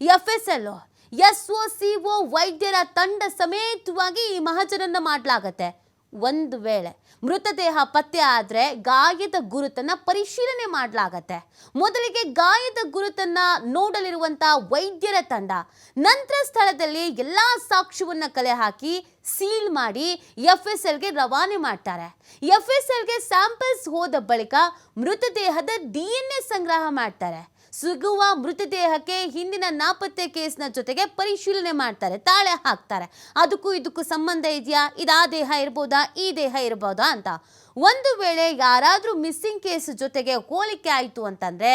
FSL ಎಸ್ಒಸಿಒ ವೈದ್ಯರ ತಂಡ ಸಮೇತವಾಗಿ ಈ ಮಹಜರನ್ನ ಮಾಡಲಾಗತ್ತೆ. ಒಂದು ವೇಳೆ ಮೃತದೇಹ ಪತ್ತೆ ಆದರೆ ಗಾಯದ ಗುರುತನ್ನ ಪರಿಶೀಲನೆ ಮಾಡಲಾಗತ್ತೆ. ಮೊದಲಿಗೆ ಗಾಯದ ಗುರುತನ್ನ ನೋಡಲಿರುವಂತ ವೈದ್ಯರ ತಂಡ ನಂತರ ಸ್ಥಳದಲ್ಲಿ ಎಲ್ಲಾ ಸಾಕ್ಷ್ಯವನ್ನ ಕಲೆ ಹಾಕಿ ಸೀಲ್ ಮಾಡಿ ಎಫ್ಎಸ್ಎಲ್ಗೆ ರವಾನೆ ಮಾಡ್ತಾರೆ. ಎಫ್ಎಸ್ಎಲ್ಗೆ ಸ್ಯಾಂಪಲ್ಸ್ ಹೋದ ಬಳಿಕ ಮೃತದೇಹದ ಡಿಎನ್ಎ ಸಂಗ್ರಹ ಮಾಡ್ತಾರೆ. ಸಿಗುವ ಮೃತದೇಹಕ್ಕೆ ಹಿಂದಿನ ನಾಪತ್ತೆ ಕೇಸ್ನ ಜೊತೆಗೆ ಪರಿಶೀಲನೆ ಮಾಡ್ತಾರೆ, ತಾಳೆ ಹಾಕ್ತಾರೆ. ಅದಕ್ಕೂ ಇದಕ್ಕೂ ಸಂಬಂಧ ಇದೆಯಾ, ಇದಾ ದೇಹ ಇರ್ಬೋದಾ, ಈ ದೇಹ ಇರ್ಬೋದಾ ಅಂತ. ಒಂದು ವೇಳೆ ಯಾರಾದರೂ ಮಿಸ್ಸಿಂಗ್ ಕೇಸ್ ಜೊತೆಗೆ ಹೋಲಿಕೆ ಆಯಿತು ಅಂತಂದ್ರೆ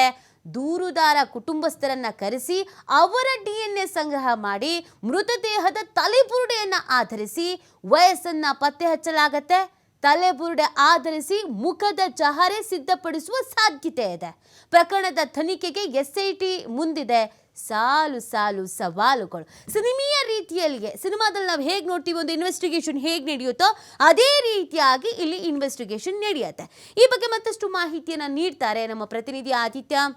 ದೂರುದಾರ ಕುಟುಂಬಸ್ಥರನ್ನ ಕರೆಸಿ ಅವರ ಡಿಎನ್ಎ ಸಂಗ್ರಹ ಮಾಡಿ ಮೃತದೇಹದ ತಲೆಬುರುಡೆಯನ್ನ ಆಧರಿಸಿ ವಯಸ್ಸನ್ನ ಪತ್ತೆ ಹಚ್ಚಲಾಗತ್ತೆ. ತಲೆಬುರುಡೆ ಆಧರಿಸಿ ಮುಖದ ಚಹರೆ ಸಿದ್ಧಪಡಿಸುವ ಸಾಧ್ಯತೆ ಇದೆ. ಪ್ರಕರಣದ ತನಿಖೆಗೆ ಎಸ್ಐಟಿ ಮುಂದಿದೆ ಸಾಲು ಸಾಲು ಸವಾಲುಗಳು. ಸಿನಿಮೀಯ ರೀತಿಯಲ್ಲಿಯೇ ಸಿನಿಮಾದಲ್ಲಿ ನಾವು ಹೇಗೆ ನೋಡ್ತೀವಿ, ಒಂದು ಇನ್ವೆಸ್ಟಿಗೇಷನ್ ಹೇಗೆ ನಡೆಯುತ್ತೋ ಅದೇ ರೀತಿಯಾಗಿ ಇಲ್ಲಿ ಇನ್ವೆಸ್ಟಿಗೇಷನ್ ನಡೆಯುತ್ತೆ. ಈ ಬಗ್ಗೆ ಮತ್ತಷ್ಟು ಮಾಹಿತಿಯನ್ನು ನೀಡ್ತಾರೆ ನಮ್ಮ ಪ್ರತಿನಿಧಿ ಆದಿತ್ಯ.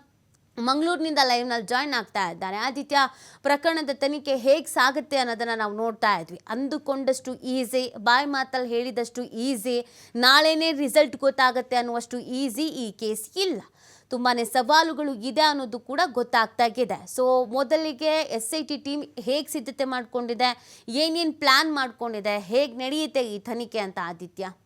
ಮಂಗಳೂರಿನಿಂದ ಲೈವ್ನಲ್ಲಿ ಜಾಯ್ನ್ ಆಗ್ತಾ ಇದ್ದಾರೆ. ಆದಿತ್ಯ, ಪ್ರಕರಣದ ತನಿಖೆ ಹೇಗೆ ಸಾಗುತ್ತೆ ಅನ್ನೋದನ್ನು ನಾವು ನೋಡ್ತಾ ಇದ್ವಿ. ಅಂದುಕೊಂಡಷ್ಟು ಈಸಿ, ಬಾಯಿ ಮಾತಲ್ಲಿ ಹೇಳಿದಷ್ಟು ಈಸಿ, ನಾಳೆನೇ ರಿಸಲ್ಟ್ ಗೊತ್ತಾಗುತ್ತೆ ಅನ್ನುವಷ್ಟು ಈಸಿ ಈ ಕೇಸ್ ಇಲ್ಲ. ತುಂಬಾ ಸವಾಲುಗಳು ಇದೆ ಅನ್ನೋದು ಕೂಡ ಗೊತ್ತಾಗ್ತಾಗಿದೆ. ಸೊ ಮೊದಲಿಗೆ SIT ಟೀಮ್ ಹೇಗೆ ಸಿದ್ಧತೆ ಮಾಡ್ಕೊಂಡಿದೆ, ಏನೇನು ಪ್ಲ್ಯಾನ್ ಮಾಡ್ಕೊಂಡಿದೆ, ಹೇಗೆ ನಡೆಯುತ್ತೆ ಈ ತನಿಖೆ ಅಂತ ಆದಿತ್ಯ?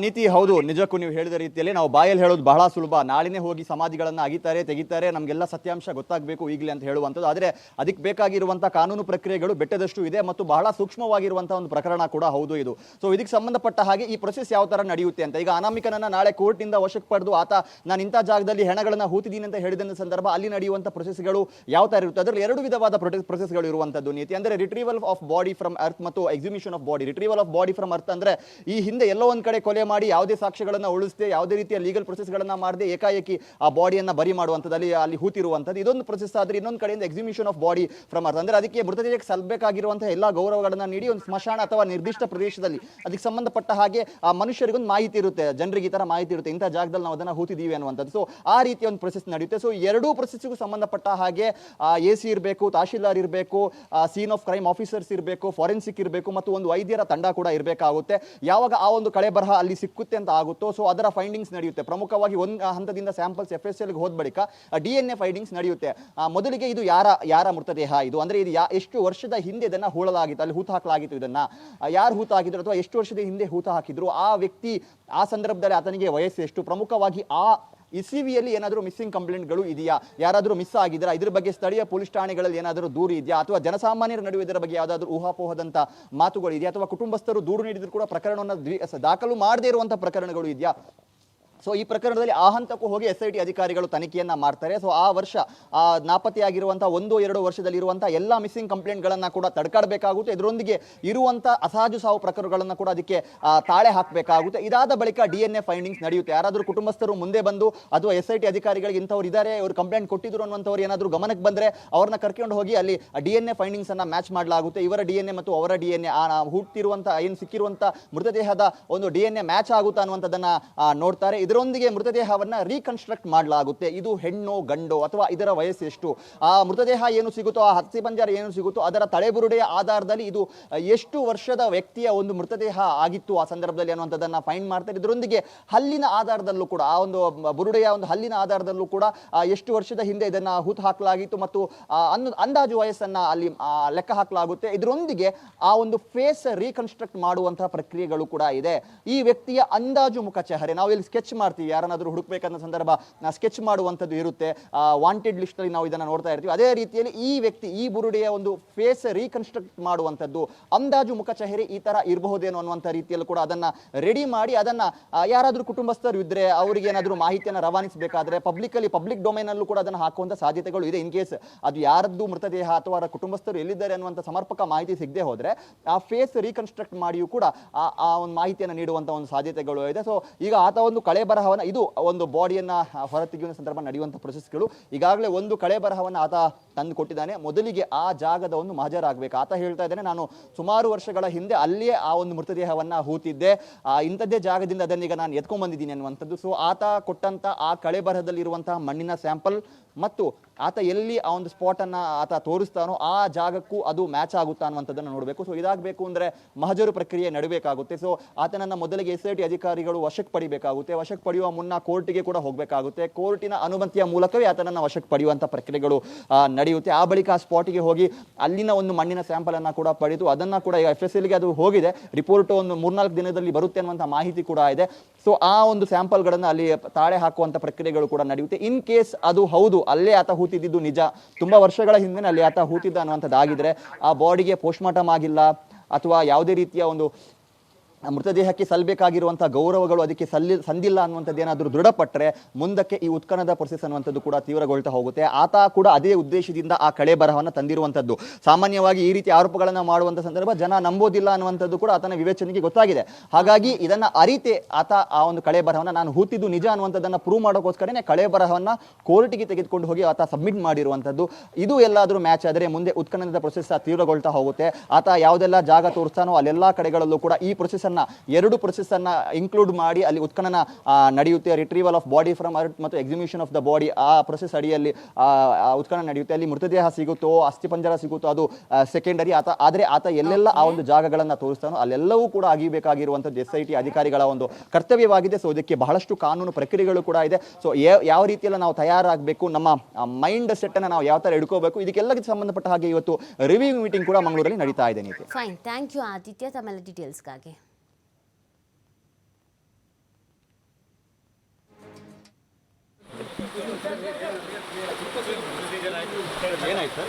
ನೀತಿ ಹೌದು, ನಿಜಕ್ಕೂ ನೀವು ಹೇಳಿದ ರೀತಿಯಲ್ಲಿ ನಾವು ಬಾಯಲ್ಲಿ ಹೇಳೋದು ಬಹಳ ಸುಲಭ. ನಾಳಿನೇ ಹೋಗಿ ಸಮಾಧಿಗಳನ್ನು ಅಗಿತಾರೆ, ತೆಗಿತಾರೆ, ನಮಗೆಲ್ಲ ಸತ್ಯಾಂಶ ಗೊತ್ತಾಗಬೇಕು ಈಗಲೇ ಅಂತ ಹೇಳುವಂಥದ್ದು. ಆದರೆ ಅದಕ್ಕೆ ಬೇಕಾಗಿರುವಂಥ ಕಾನೂನು ಪ್ರಕ್ರಿಯೆಗಳು ಬೆಟ್ಟದಷ್ಟು ಇದೆ ಮತ್ತು ಬಹಳ ಸೂಕ್ಷ್ಮವಾಗಿರುವಂಥ ಒಂದು ಪ್ರಕರಣ ಕೂಡ ಹೌದು ಇದು. ಸೊ ಇದಕ್ಕೆ ಸಂಬಂಧಪಟ್ಟ ಹಾಗೆ ಈ ಪ್ರೊಸೆಸ್ ಯಾವ ಥರ ನಡೆಯುತ್ತೆ ಅಂತ, ಈಗ ಅನಾಮಿಕನನ್ನು ನಾಳೆ ಕೋರ್ಟ್ನಿಂದ ವಶಕ್ಕೆ ಪಡೆದು ಆತ ನಾನು ಇಂಥ ಜಾಗದಲ್ಲಿ ಹೆಣಗಳನ್ನು ಹೂತಿದ್ದೀನಿ ಅಂತ ಹೇಳಿದ ಸಂದರ್ಭ ಅಲ್ಲಿ ನಡೆಯುವಂಥ ಪ್ರೊಸೆಸ್ಗಳು ಯಾವ ಥರ ಇರುತ್ತೆ, ಅದರಲ್ಲಿ ಎರಡು ವಿಧವಾದ ಪ್ರೊಸೆಸ್ಗಳು ಇರುವಂಥದ್ದು ನೀತಿ. ಅಂದರೆ retrieval of body from earth ಮತ್ತು exhibition of body. Retrieval of body from earth ಅಂದರೆ ಈ ಹಿಂದೆ ಎಲ್ಲೋ ಒಂದು ಕಡೆ ಕೊಲೆ ಮಾಡಿ ಯಾವುದೇ ಸಾಕ್ಷ್ಯಗಳನ್ನು ಉಳಿಸದೆ, ಯಾವುದೇ ರೀತಿಯ ಲೀಗಲ್ ಪ್ರೊಸೆಸ್ಗಳನ್ನ ಮಾಡದೆ ಏಕಾಏಕಿ ಆ ಬಾಡಿಯನ್ನು ಬರಿ ಮಾಡುವಂಥದ್ದು, ಅಲ್ಲಿ ಹೂತಿರುವಂಥದ್ದು ಇದೊಂದು ಪ್ರೊಸೆಸ್ ಆದರೆ, ಇನ್ನೊಂದು ಕಡೆಯಿಂದ exhibition of body from earth ಅಂದರೆ ಅದಕ್ಕೆ ಮೃತದೇಹಕ್ಕೆ ಸಲ್ಲಬೇಕಾಗಿರುವಂತಹ ಎಲ್ಲ ಗೌರವಗಳನ್ನು ನೀಡಿ ಒಂದು ಸ್ಮಶಾನ ಅಥವಾ ನಿರ್ದಿಷ್ಟ ಪ್ರದೇಶದಲ್ಲಿ ಅದಕ್ಕೆ ಸಂಬಂಧಪಟ್ಟ ಹಾಗೆ ಆ ಮನುಷ್ಯರಿಗೊಂದು ಮಾಹಿತಿ ಇರುತ್ತೆ, ಜನರಿಗೆ ಈ ಥರ ಮಾಹಿತಿ ಇರುತ್ತೆ, ಇಂಥ ಜಾಗದಲ್ಲಿ ನಾವು ಅದನ್ನು ಹೂತಿದ್ದೀವಿ ಅನ್ನುವಂಥದ್ದು. ಸೊ ಆ ರೀತಿಯ ಒಂದು ಪ್ರೊಸೆಸ್ ನಡೆಯುತ್ತೆ. ಸೊ ಎರಡೂ ಪ್ರೊಸೆಸ್ಗೂ ಸಂಬಂಧಪಟ್ಟ ಹಾಗೆ AC ಇರಬೇಕು, ತಹಶೀಲ್ದಾರ್ ಇರಬೇಕು, ಸೀನ್ ಆಫ್ ಕ್ರೈಮ್ ಆಫೀಸರ್ಸ್ ಇರಬೇಕು, ಫಾರೆನ್ಸಿಕ್ ಇರಬೇಕು ಮತ್ತು ಒಂದು ವೈದ್ಯರ ತಂಡ ಕೂಡ ಇರಬೇಕಾಗುತ್ತೆ. ಯಾವಾಗ ಆ ಒಂದು ಕಳೆ ಬರಹ ಅಲ್ಲಿ ಸಿಕ್ಕುತ್ತೆ ಅಂತ ಆಗುತ್ತೋ ಸೊ ಅದರ ಫೈಂಡಿಂಗ್ಸ್ ನಡೆಯುತ್ತೆ. ಪ್ರಮುಖವಾಗಿ ಒಂದು ಹಂತದಿಂದ ಸ್ಯಾಂಪಲ್ಸ್ FSLಗೆ ಹೋದ ಬಳಿಕ DNA ಫೈಂಡಿಂಗ್ಸ್ ನಡೆಯುತ್ತೆ. ಮೊದಲಿಗೆ ಇದು ಯಾರ ಮೃತದೇಹ ಇದು, ಅಂದ್ರೆ ಇದು ಎಷ್ಟು ವರ್ಷದ ಹಿಂದೆ ಇದನ್ನ ಹೂಳಲಾಗಿತ್ತು, ಅಲ್ಲಿ ಹೂತು ಹಾಕಲಾಗಿತ್ತು, ಇದನ್ನ ಯಾರು ಹೂತು ಹಾಕಿದ್ರು ಅಥವಾ ಎಷ್ಟು ವರ್ಷದ ಹಿಂದೆ ಹೂತು ಹಾಕಿದ್ರು, ಆ ವ್ಯಕ್ತಿ ಆ ಸಂದರ್ಭದಲ್ಲಿ ಆತನಿಗೆ ವಯಸ್ಸು ಎಷ್ಟು, ಪ್ರಮುಖವಾಗಿ ಆ ಇಸಿವಿಯಲ್ಲಿ ಏನಾದರೂ ಮಿಸ್ಸಿಂಗ್ ಕಂಪ್ಲೇಂಟ್ಗಳು ಇದೆಯಾ, ಯಾರಾದರೂ ಮಿಸ್ ಆಗಿದ್ದೀರಾ, ಇದ್ರ ಬಗ್ಗೆ ಸ್ಥಳೀಯ ಪೊಲೀಸ್ ಠಾಣೆಗಳಲ್ಲಿ ಏನಾದರೂ ದೂರು ಇದೆಯಾ, ಅಥವಾ ಜನಸಾಮಾನ್ಯರ ನಡುವೆ ಇದರ ಬಗ್ಗೆ ಯಾವುದಾದ್ರೂ ಊಹಾಪೋಹದಂತ ಮಾತುಗಳು ಇದೆಯಾ, ಅಥವಾ ಕುಟುಂಬಸ್ಥರು ದೂರು ನೀಡಿದ್ರು ಕೂಡ ಪ್ರಕರಣವನ್ನು ದಾಖಲು ಮಾಡದೇ ಇರುವಂತಹ ಪ್ರಕರಣಗಳು ಇದೆಯಾ. ಸೊ ಈ ಪ್ರಕರಣದಲ್ಲಿ ಆ ಹಂತಕ್ಕೂ ಹೋಗಿ SIT ಅಧಿಕಾರಿಗಳು ತನಿಖೆಯನ್ನ ಮಾಡ್ತಾರೆ. ಸೊ ಆ ವರ್ಷ ನಾಪತ್ತೆಯಾಗಿರುವಂತಹ 1-2 ವರ್ಷದಲ್ಲಿರುವಂತಹ ಎಲ್ಲ ಮಿಸ್ಸಿಂಗ್ ಕಂಪ್ಲೇಂಟ್ಗಳನ್ನು ಕೂಡ ತಡ್ಕಾಡಬೇಕಾಗುತ್ತೆ. ಇದರೊಂದಿಗೆ ಇರುವಂತಹ ಅಸಹಜ ಸಾವು ಪ್ರಕರಣಗಳನ್ನು ಕೂಡ ಅದಕ್ಕೆ ತಾಳೆ ಹಾಕಬೇಕಾಗುತ್ತೆ. ಇದಾದ ಬಳಿಕ DNA ಫೈಂಡಿಂಗ್ಸ್ ನಡೆಯುತ್ತೆ. ಯಾರಾದರೂ ಕುಟುಂಬಸ್ಥರು ಮುಂದೆ ಬಂದು ಅಥವಾ SIT ಅಧಿಕಾರಿಗಳಿಗೆ ಇಂಥವ್ರು ಇದ್ದಾರೆ, ಇವರು ಕಂಪ್ಲೇಂಟ್ ಕೊಟ್ಟಿದ್ರು ಅನ್ನುವಂಥವ್ರು ಏನಾದರೂ ಗಮನಕ್ಕೆ ಬಂದರೆ ಅವ್ರನ್ನ ಕರ್ಕೊಂಡು ಹೋಗಿ ಅಲ್ಲಿ DNA ಫೈಂಡಿಂಗ್ಸ್ ಅನ್ನ ಮ್ಯಾಚ್ ಮಾಡಲಾಗುತ್ತೆ. ಇವರ DNA ಮತ್ತು ಅವರ DNA ಹುಟ್ಟಿರುವಂತಹ ಏನು ಸಿಕ್ಕಿರುವಂತಹ ಮೃತದೇಹದ ಒಂದು DNA ಮ್ಯಾಚ್ ಆಗುತ್ತಾ ಅನ್ನುವಂಥದ್ದನ್ನ ನೋಡ್ತಾರೆ. ಇದರೊಂದಿಗೆ ಮೃತದೇಹವನ್ನ ರೀಕನ್ಸ್ಟ್ರಕ್ಟ್ ಮಾಡಲಾಗುತ್ತೆ. ಇದು ಹೆಣ್ಣೋ ಗಂಡೋ ಅಥವಾ ಇದರ ವಯಸ್ಸು ಎಷ್ಟು, ಆ ಮೃತದೇಹ ಏನು ಸಿಗುತ್ತೋ, ಆ ಅಸ್ಥಿಪಂಜರ ಏನು ಸಿಗುತ್ತೋ ಅದರ ತಲೆಬುರುಡೆಯ ಆಧಾರದಲ್ಲಿ ಇದು ಎಷ್ಟು ವರ್ಷದ ವ್ಯಕ್ತಿಯ ಒಂದು ಮೃತದೇಹ ಆಗಿತ್ತು ಆ ಸಂದರ್ಭದಲ್ಲಿ ಅನ್ನುವಂಥದ್ದನ್ನ ಫೈಂಡ್ ಮಾಡ್ತಾರೆ. ಇದರೊಂದಿಗೆ ಹಲ್ಲಿನ ಆಧಾರದಲ್ಲೂ ಕೂಡ ಆ ಒಂದು ಬುರುಡೆಯ ಒಂದು ಹಲ್ಲಿನ ಆಧಾರದಲ್ಲೂ ಕೂಡ ಎಷ್ಟು ವರ್ಷದ ಹಿಂದೆ ಇದನ್ನ ಹೂತು ಹಾಕಲಾಗಿತ್ತು ಮತ್ತು ಅಂದಾಜು ವಯಸ್ಸನ್ನ ಅಲ್ಲಿ ಲೆಕ್ಕ ಹಾಕಲಾಗುತ್ತೆ. ಇದರೊಂದಿಗೆ ಆ ಒಂದು ಫೇಸ್ ರೀಕನ್ಸ್ಟ್ರಕ್ಟ್ ಮಾಡುವಂತಹ ಪ್ರಕ್ರಿಯೆಗಳು ಕೂಡ ಇದೆ. ಈ ವ್ಯಕ್ತಿಯ ಅಂದಾಜು ಮುಖ ಚಹರೆ ನಾವು ಇಲ್ಲಿ ಸ್ಕೆಚ್ ಮಾಡ್ತೀವಿ, ಯಾರನ್ನಾದ್ರೂ ಹುಡುಕ್ಬೇಕನ್ನೋ ಸಂದರ್ಭ ಸ್ಕೆಚ್ ಮಾಡುವಂಥದ್ದು ಇರುತ್ತೆ, ವಾಂಟೆಡ್ ಲಿಸ್ಟ್ ಅಲ್ಲಿ ನಾವು ಇದನ್ನ ನೋಡ್ತಾ ಇರ್ತೀವಿ. ಅದೇ ರೀತಿಯಲ್ಲಿ ಈ ವ್ಯಕ್ತಿ ಈ ಬುರುಡೆಯ ಒಂದು ಫೇಸ್ ರೀಕನ್ಸ್ಟ್ರಕ್ಟ್ ಮಾಡುವಂಥದ್ದು, ಅಂದಾಜು ಮುಖ ಚಹರೆ ಈ ತರ ಇರಬಹುದೇನೋ ಅನ್ನುವಂಥ ರೀತಿಯಲ್ಲಿ ಕೂಡ ಅದನ್ನ ರೆಡಿ ಮಾಡಿ ಅದನ್ನ ಯಾರಾದ್ರೂ ಕುಟುಂಬಸ್ಥರು ಇದ್ರೆ ಅವರಿಗೆ ಏನಾದರೂ ಮಾಹಿತಿಯನ್ನು ರವಾನಿಸಬೇಕಾದ್ರೆ ಪಬ್ಲಿಕ್ ಡೊಮೈನ್ ಅಲ್ಲೂ ಕೂಡ ಅದನ್ನು ಹಾಕುವಂತ ಸಾಧ್ಯತೆಗಳು ಇದೆ. ಇನ್ ಕೇಸ್ ಅದು ಯಾರದ್ದು ಮೃತದೇಹ ಅಥವಾ ಅವರ ಕುಟುಂಬಸ್ಥರು ಎಲ್ಲಿದ್ದಾರೆ ಅನ್ನುವಂಥ ಸಮರ್ಪಕ ಮಾಹಿತಿ ಸಿಗದೆ ಹೋದ್ರೆ ಆ ಫೇಸ್ ರೀಕನ್ಸ್ಟ್ರಕ್ಟ್ ಮಾಡಿಯೂ ಕೂಡ ಆ ಒಂದು ಮಾಹಿತಿಯನ್ನು ನೀಡುವಂತ ಒಂದು ಸಾಧ್ಯತೆಗಳು ಇದೆ. ಸೊ ಈಗ ಆತ ಒಂದು ಕಳೆ ಬರಹವನ್ನ ಇದು ಒಂದು ಬಾಡಿಯನ್ನ ಹೊರತೆಗೆಯುವ ಸಂದರ್ಭ ನಡೆಯುವಂಥ ಪ್ರೊಸೆಸ್ಗಳು. ಈಗಾಗಲೇ ಒಂದು ಕಳೆ ಬರಹವನ್ನು ಆತ ತಂದು ಕೊಟ್ಟಿದ್ದಾನೆ. ಮೊದಲಿಗೆ ಆ ಜಾಗದ ಒಂದು ಮಹಜರಾಗಬೇಕು. ಆತ ಹೇಳ್ತಾ ಇದ್ದಾನೆ, ನಾನು ಸುಮಾರು ವರ್ಷಗಳ ಹಿಂದೆ ಅಲ್ಲಿಯೇ ಆ ಒಂದು ಮೃತದೇಹವನ್ನ ಹೂತಿದ್ದೆ, ಇಂಥದ್ದೇ ಜಾಗದಿಂದ ಅದನ್ನೀಗ ನಾನು ಎತ್ಕೊಂಡ್ ಬಂದಿದ್ದೀನಿ ಅನ್ನುವಂಥದ್ದು. ಸೊ ಆತ ಕೊಟ್ಟಂತ ಆ ಕಳೆ ಬರಹದಲ್ಲಿರುವಂತಹ ಮಣ್ಣಿನ ಸ್ಯಾಂಪಲ್ ಮತ್ತು ಆತ ಎಲ್ಲಿ ಆ ಒಂದು ಸ್ಪಾಟ್ ಅನ್ನ ಆತ ತೋರಿಸ್ತಾನೋ ಆ ಜಾಗಕ್ಕೂ ಅದು ಮ್ಯಾಚ್ ಆಗುತ್ತಾ ಅನ್ನುವಂಥದ್ದನ್ನು ನೋಡಬೇಕು. ಸೊ ಇದಾಗಬೇಕು ಅಂದ್ರೆ ಮಹಜರು ಪ್ರಕ್ರಿಯೆ ನಡಬೇಕಾಗುತ್ತೆ. ಸೊ ಆತನನ್ನ ಮೊದಲಿಗೆ SIT ಅಧಿಕಾರಿಗಳು ವಶಕ್ಕೆ ಪಡಿಬೇಕಾಗುತ್ತೆ. ವಶಕ್ಕೆ ಪಡೆಯುವ ಮುನ್ನ ಕೋರ್ಟಿಗೆ ಕೂಡ ಹೋಗಬೇಕಾಗುತ್ತೆ. ಕೋರ್ಟಿನ ಅನುಮತಿಯ ಮೂಲಕವೇ ಆತನನ್ನ ವಶಕ್ಕೆ ಪಡೆಯುವಂತ ಪ್ರಕ್ರಿಯೆಗಳು ನಡೆಯುತ್ತೆ. ಆ ಬಳಿಕ ಆ ಸ್ಪಾಟಿಗೆ ಹೋಗಿ ಅಲ್ಲಿನ ಒಂದು ಮಣ್ಣಿನ ಸ್ಯಾಂಪಲ್ ಅನ್ನ ಕೂಡ ಪಡೆದು ಅದನ್ನ ಕೂಡ ಈಗ FSLಗೆ ಅದು ಹೋಗಿದೆ, ರಿಪೋರ್ಟ್ ಒಂದು 3-4 ದಿನದಲ್ಲಿ ಬರುತ್ತೆ ಅನ್ನುವಂಥ ಮಾಹಿತಿ ಕೂಡ ಇದೆ. ಸೊ ಆ ಒಂದು ಸ್ಯಾಂಪಲ್ಗಳನ್ನು ಅಲ್ಲಿ ತಾಳೆ ಹಾಕುವಂತ ಪ್ರಕ್ರಿಯೆಗಳು ಕೂಡ ನಡೆಯುತ್ತೆ. ಇನ್ ಕೇಸ್ ಅದು ಹೌದು ಅಲ್ಲೇ ಆತ ಹೂತಿದ್ದು ನಿಜ, ತುಂಬಾ ವರ್ಷಗಳ ಹಿಂದೆ ಅಲ್ಲಿ ಆತ ಹೂತಿದ್ದ ಅನ್ನುವಂಥದ್ದಾಗಿದ್ರೆ ಆ ಬಾಡಿಗೆ ಪೋಸ್ಟ್ ಮಾರ್ಟಮ್ ಆಗಿಲ್ಲ ಅಥವಾ ಯಾವುದೇ ರೀತಿಯ ಒಂದು ಮೃತದೇಹಕ್ಕೆ ಸಲ್ಲಬೇಕಾಗಿರುವಂತಹ ಗೌರವಗಳು ಅದಕ್ಕೆ ಸಂದಿಲ್ಲ ಅನ್ನುವಂಥದ್ದು ಏನಾದರೂ ದೃಢಪಟ್ಟರೆ ಮುಂದಕ್ಕೆ ಈ ಉತ್ಖನದ ಪ್ರೊಸೆಸ್ ಅನ್ನುವಂಥದ್ದು ಕೂಡ ತೀವ್ರಗೊಳ್ತಾ ಹೋಗುತ್ತೆ. ಆತ ಕೂಡ ಅದೇ ಉದ್ದೇಶದಿಂದ ಆ ಕಳೆ ಬರಹವನ್ನು ತಂದಿರುವಂಥದ್ದು. ಸಾಮಾನ್ಯವಾಗಿ ಈ ರೀತಿ ಆರೋಪಗಳನ್ನು ಮಾಡುವಂಥ ಸಂದರ್ಭ ಜನ ನಂಬೋದಿಲ್ಲ ಅನ್ನುವಂಥದ್ದು ಕೂಡ ಆತನ ವಿವೇಚನೆಗೆ ಗೊತ್ತಾಗಿದೆ. ಹಾಗಾಗಿ ಇದನ್ನ ಅರಿತೆ ಆತ ಆ ಒಂದು ಕಳೆ ಬರಹವನ್ನು ನಾನು ಹೂತಿದ್ದು ನಿಜ ಅನ್ನುವಂಥದ್ದನ್ನು ಪ್ರೂವ್ ಮಾಡೋಕ್ಕೋಸ್ಕರನೇ ಕಳೆ ಬರಹವನ್ನು ಕೋರ್ಟಿಗೆ ತೆಗೆದುಕೊಂಡು ಹೋಗಿ ಆತ ಸಬ್ಮಿಟ್ ಮಾಡಿರುವಂಥದ್ದು. ಇದು ಎಲ್ಲಾದರೂ ಮ್ಯಾಚ್ ಆದರೆ ಮುಂದೆ ಉತ್ಖನನದ ಪ್ರೊಸೆಸ್ ತೀವ್ರಗೊಳ್ತಾ ಹೋಗುತ್ತೆ. ಆತ ಯಾವುದೆಲ್ಲ ಜಾಗ ತೋರಿಸ್ತಾನೋ ಅಲ್ಲೆಲ್ಲ ಕಡೆಗಳಲ್ಲೂ ಕೂಡ ಈ ಪ್ರೊಸೆಸ್ ಎರಡು ಪ್ರೊಸೆಸ್ ಅನ್ನ ಇನ್ಕ್ಲೂಡ್ ಮಾಡಿ ಅಲ್ಲಿ ಉತ್ಖನನ ನಡೆಯುತ್ತೆ. Retrieval of body from earth ಮತ್ತು ಎಕ್ಸಿಮ್ಯೂಷನ್ ಆಫ್ ದ ಬಾಡಿ ಆ ಪ್ರೊಸೆಸ್ ಅಡಿಯಲ್ಲಿ ಉತ್ಖನನ ನಡೆಯುತ್ತೆ. ಅಲ್ಲಿ ಮೃತದೇಹ ಸಿಗುತ್ತೋ ಅಸ್ಥಿಪಂಜರ ಸಿಗುತ್ತೋ ಅದು ಸೆಕೆಂಡರಿ. ಆದ್ರೆ ಆತ ಎಲ್ಲೆಲ್ಲ ಆ ಒಂದು ಜಾಗಗಳನ್ನ ತೋರಿಸ್ತಾನೋ ಅಲ್ಲೆಲ್ಲವೂ ಕೂಡ ಆಗಿಬೇಕಾಗಿರುವಂಥದ್ದು SIT ಅಧಿಕಾರಿಗಳ ಒಂದು ಕರ್ತವ್ಯವಾಗಿದೆ. ಸೊ ಇದಕ್ಕೆ ಬಹಳಷ್ಟು ಕಾನೂನು ಪ್ರಕ್ರಿಯೆಗಳು ಕೂಡ ಇದೆ. ಸೊ ಯಾವ ರೀತಿಯೆಲ್ಲ ನಾವು ತಯಾರಾಗಬೇಕು, ನಮ್ಮ ಮೈಂಡ್ ಸೆಟ್ ಅನ್ನ ನಾವು ಯಾವ ತರ ಇಟ್ಕೋಬೇಕು, ಇದಕ್ಕೆಲ್ಲಕ್ಕೆ ಸಂಬಂಧಪಟ್ಟ ಹಾಗೆ ಇವತ್ತು ರಿವ್ಯೂ ಮೀಟಿಂಗ್ ಕೂಡ ಮಂಗಳೂರಲ್ಲಿ ನಡೀತಾ ಇದೆ. ನೀತಿ ಫೈನ್, ಥ್ಯಾಂಕ್ ಯು ಆದಿತ್ಯ ತಮ್ಮೆಲ್ಲ ಡೀಟೇಲ್ಸ್ಗಾಗಿ. ಏನಾಯ್ತು?